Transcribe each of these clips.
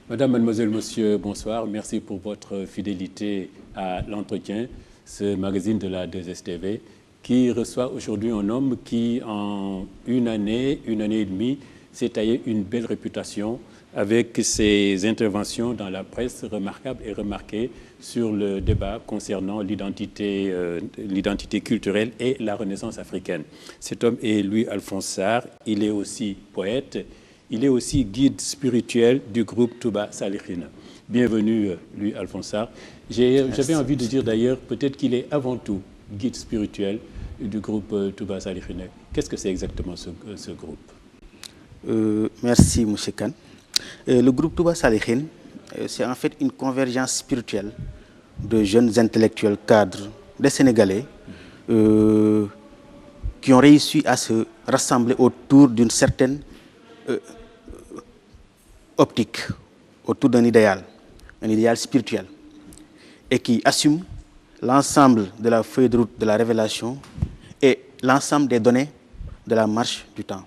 Madame, mademoiselle, monsieur, bonsoir. Merci pour votre fidélité à l'entretien, ce magazine de la 2STV, qui reçoit aujourd'hui un homme qui, en une année et demie, s'est taillé une belle réputation avec ses interventions dans la presse remarquables et remarquées sur le débat concernant l'identité culturelle et la Renaissance africaine. Cet homme est Louis-Alphonse Sarr. Il est aussi poète. Il est aussi guide spirituel du groupe Touba Salihine. Bienvenue, Louis-Alphonse Sarr. J'avais envie de dire d'ailleurs, peut-être qu'il est avant tout guide spirituel du groupe Touba Salihine. Qu'est-ce que c'est exactement ce groupe? Merci, M. Khan. Le groupe Touba Salihine, c'est en fait une convergence spirituelle de jeunes intellectuels cadres, des Sénégalais, qui ont réussi à se rassembler autour d'une certaine optique, autour d'un idéal spirituel, et qui assume l'ensemble de la feuille de route de la révélation et l'ensemble des données de la marche du temps.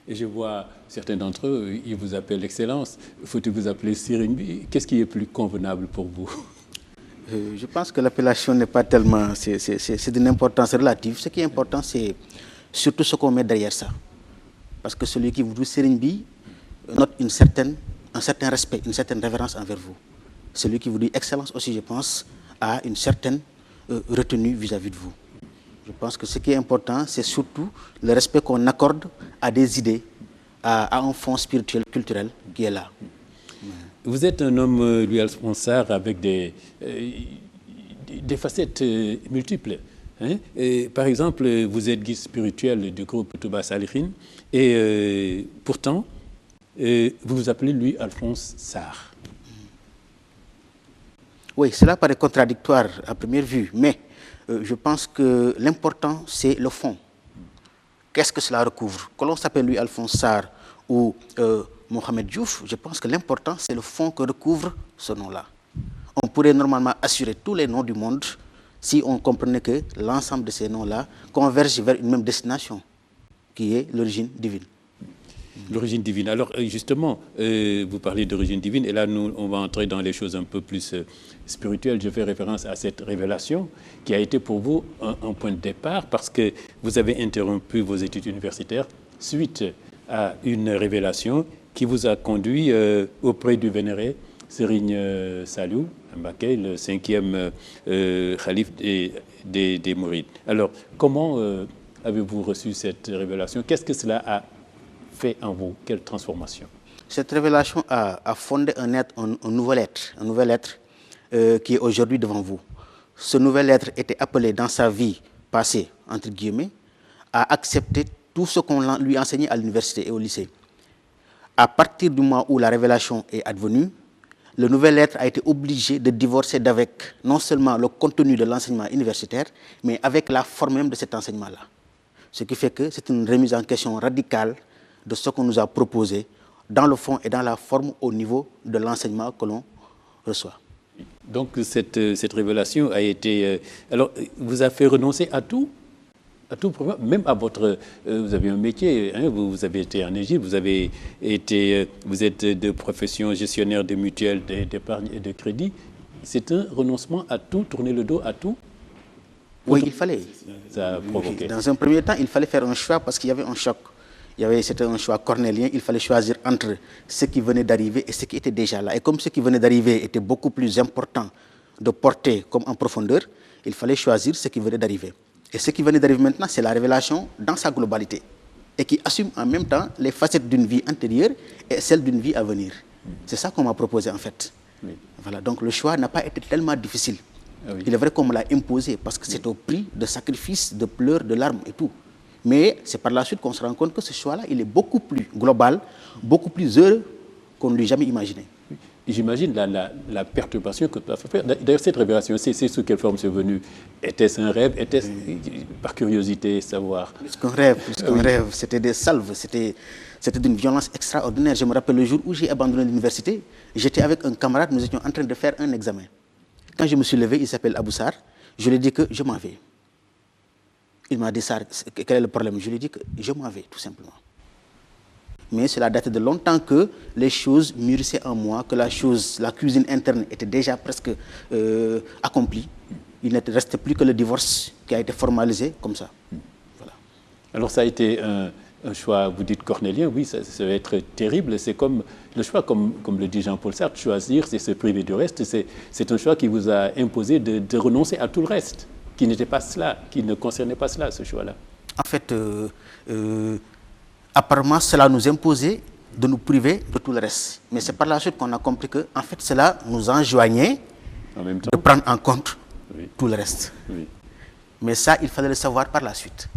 Et je vois certains d'entre eux, ils vous appellent Excellence. Faut-il vous appeler Sirimbi? Qu'est-ce qui est plus convenable pour vous? Je pense que l'appellation n'est pas tellement... C'est d'une importance relative. Ce qui est important, c'est surtout ce qu'on met derrière ça. Parce que celui qui vous dit Sirimbi note un certain respect, une certaine révérence envers vous. Celui qui vous dit Excellence aussi, je pense, a une certaine retenue vis-à-vis de vous. Je pense que ce qui est important, c'est surtout le respect qu'on accorde à des idées, à un fond spirituel, culturel qui est là. Vous êtes un homme, Louis-Alphonse Sarr, avec des facettes multiples. Hein? Par exemple, vous êtes guide spirituel du groupe Touba Salihine et pourtant, vous vous appelez Louis-Alphonse Sarr. Oui, cela paraît contradictoire à première vue, mais je pense que l'important, c'est le fond. Qu'est-ce que cela recouvre? Que l'on s'appelle Louis-Alphonse Sarr ou Mohamed Diouf, je pense que l'important, c'est le fond que recouvre ce nom-là. On pourrait normalement assurer tous les noms du monde si on comprenait que l'ensemble de ces noms-là convergent vers une même destination, qui est l'origine divine. L'origine divine. Alors justement, vous parlez d'origine divine, et là, nous, on va entrer dans les choses un peu plus spirituelles. Je fais référence à cette révélation qui a été pour vous un point de départ, parce que vous avez interrompu vos études universitaires suite à une révélation qui vous a conduit auprès du vénéré Serigne Saliou Mbacké, le 5e khalife des Mourides. Alors, comment avez-vous reçu cette révélation? Qu'est-ce que cela a fait en vous? Quelle transformation? Cette révélation a fondé un nouvel être qui est aujourd'hui devant vous. Ce nouvel être était appelé dans sa vie passée, entre guillemets, à accepter tout ce qu'on lui enseignait à l'université et au lycée. À partir du moment où la révélation est advenue, le nouvel être a été obligé de divorcer d'avec non seulement le contenu de l'enseignement universitaire, mais avec la forme même de cet enseignement-là. Ce qui fait que c'est une remise en question radicale de ce qu'on nous a proposé dans le fond et dans la forme au niveau de l'enseignement que l'on reçoit. Donc cette révélation a été... alors, vous a fait renoncer à tout, même à votre... vous avez un métier, hein, vous avez été en Égypte, vous êtes de profession gestionnaire de mutuelles, d'épargne et de crédit. C'est un renoncement à tout, tourner le dos à tout? Oui, il fallait. Ça a provoqué. Dans un premier temps, il fallait faire un choix parce qu'il y avait un choc. C'était un choix cornélien, il fallait choisir entre ce qui venait d'arriver et ce qui était déjà là. Et comme ce qui venait d'arriver était beaucoup plus important de porter comme en profondeur, il fallait choisir ce qui venait d'arriver. Et ce qui venait d'arriver maintenant, c'est la révélation dans sa globalité. Et qui assume en même temps les facettes d'une vie antérieure et celles d'une vie à venir. C'est ça qu'on m'a proposé en fait. Oui. Voilà, donc le choix n'a pas été tellement difficile. Ah oui. Il est vrai qu'on me l'a imposé parce que c'est au prix de sacrifices, de pleurs, de larmes et tout. Mais c'est par la suite qu'on se rend compte que ce choix-là, il est beaucoup plus global, beaucoup plus heureux qu'on ne l'ait jamais imaginé. J'imagine la perturbation que ça fait. D'ailleurs, cette révélation, c'est sous quelle forme c'est venu? Était-ce un rêve? Était-ce par curiosité, savoir? Plus qu'un rêve, c'était des salves, c'était d'une violence extraordinaire. Je me rappelle le jour où j'ai abandonné l'université, j'étais avec un camarade, nous étions en train de faire un examen. Quand je me suis levé, il s'appelle Abou Sarr, je lui ai dit que je m'en vais. Il m'a dit, Sarr, quel est le problème? Je lui ai dit que je m'en vais, tout simplement. mais cela datait de longtemps que les choses mûrissaient en moi, que la cuisine interne était déjà presque accomplie. Il ne restait plus que le divorce qui a été formalisé comme ça. Voilà. Alors ça a été un choix, vous dites cornélien, oui, ça va être terrible. C'est comme le choix, comme le dit Jean-Paul Sartre, choisir, c'est se priver du reste. C'est un choix qui vous a imposé de renoncer à tout le reste, qui n'était pas cela, qui ne concernait pas cela, ce choix-là. En fait, apparemment, cela nous imposait de nous priver de tout le reste. Mais c'est par la suite qu'on a compris que, en fait, cela nous enjoignait en même temps de prendre en compte oui. tout le reste. Oui. Mais ça, il fallait le savoir par la suite.